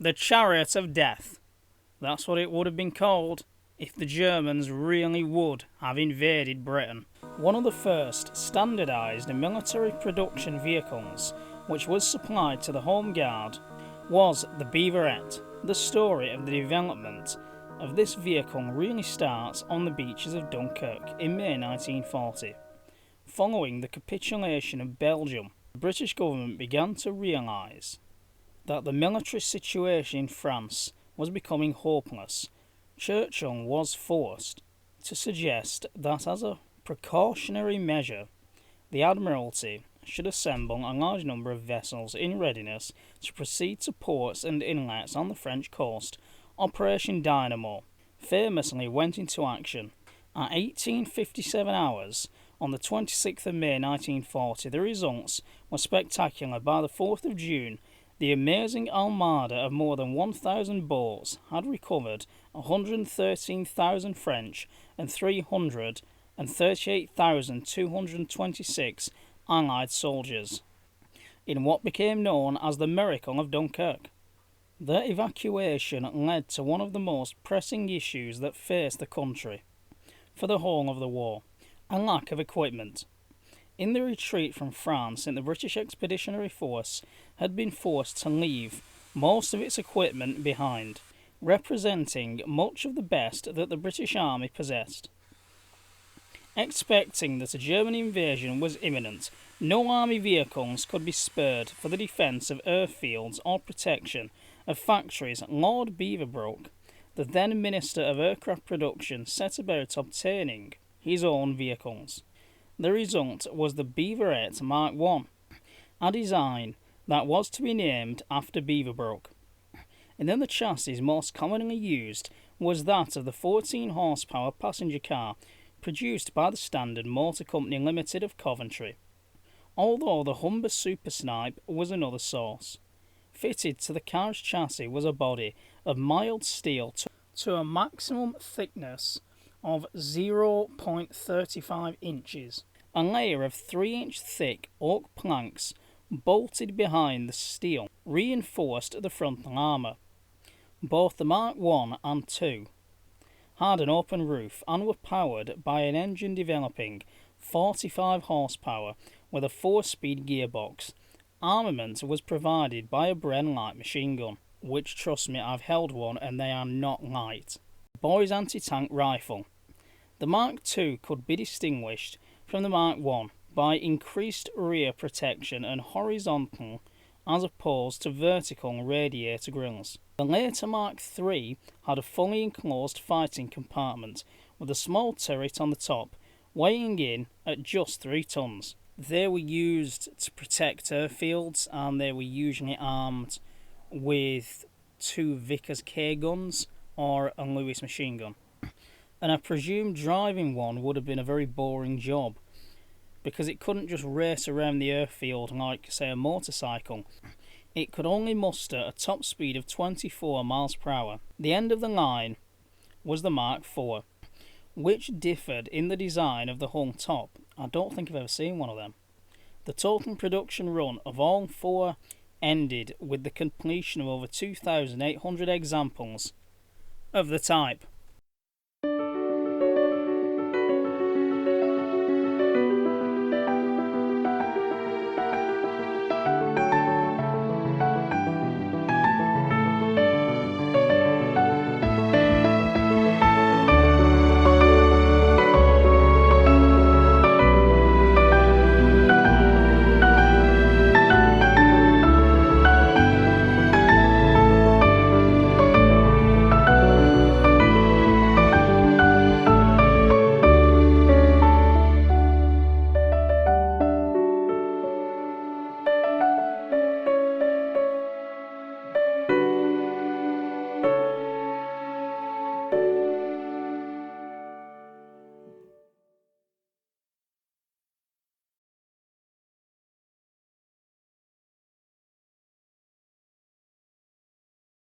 The Chariot of Death. That's what it would have been called if the Germans really would have invaded Britain. One of the first standardised military production vehicles which was supplied to the Home Guard was the Beverette. The story of the development of this vehicle really starts on the beaches of Dunkirk in May 1940. Following the capitulation of Belgium, the British government began to realise that the military situation in France was becoming hopeless. Churchill was forced to suggest that as a precautionary measure, the Admiralty should assemble a large number of vessels in readiness to proceed to ports and inlets on the French coast. Operation Dynamo famously went into action at 18:57 hours on the 26th of May 1940. The results were spectacular. By the 4th of June, the amazing armada of more than 1,000 boats had recovered 113,000 French and 338,226 Allied soldiers, in what became known as the Miracle of Dunkirk. Their evacuation led to one of the most pressing issues that faced the country for the whole of the war, a lack of equipment. In the retreat from France, the British Expeditionary Force had been forced to leave most of its equipment behind, representing much of the best that the British Army possessed. Expecting that a German invasion was imminent, no army vehicles could be spared for the defence of airfields or protection of factories. Lord Bevertte, the then Minister of Aircraft Production, set about obtaining his own vehicles. The result was the Beverette Mark I, a design that was to be named after Bevertte. And then the chassis most commonly used was that of the 14-horsepower passenger car produced by the Standard Motor Company Limited of Coventry, although the Humber Super Snipe was another source. Fitted to the car's chassis was a body of mild steel to a maximum thickness of 0.35 inches. A layer of 3-inch thick oak planks bolted behind the steel reinforced the frontal armour. Both the Mark I and II had an open roof and were powered by an engine developing 45 horsepower with a 4-speed gearbox. Armament was provided by a Bren light machine gun, which, trust me, I've held one and they are not light. Boy's anti-tank rifle. The Mark II could be distinguished from the Mark I by increased rear protection and horizontal as opposed to vertical radiator grills. The later Mark III had a fully enclosed fighting compartment with a small turret on the top, weighing in at just 3 tons. They were used to protect airfields and they were usually armed with 2 Vickers K guns or a Lewis machine gun. And I presume driving one would have been a very boring job, because it couldn't just race around the airfield like, say, a motorcycle. It could only muster a top speed of 24 miles per hour. The end of the line was the Mark IV, which differed in the design of the hull top. I don't think I've ever seen one of them. The total production run of all 4 ended with the completion of over 2,800 examples of the type.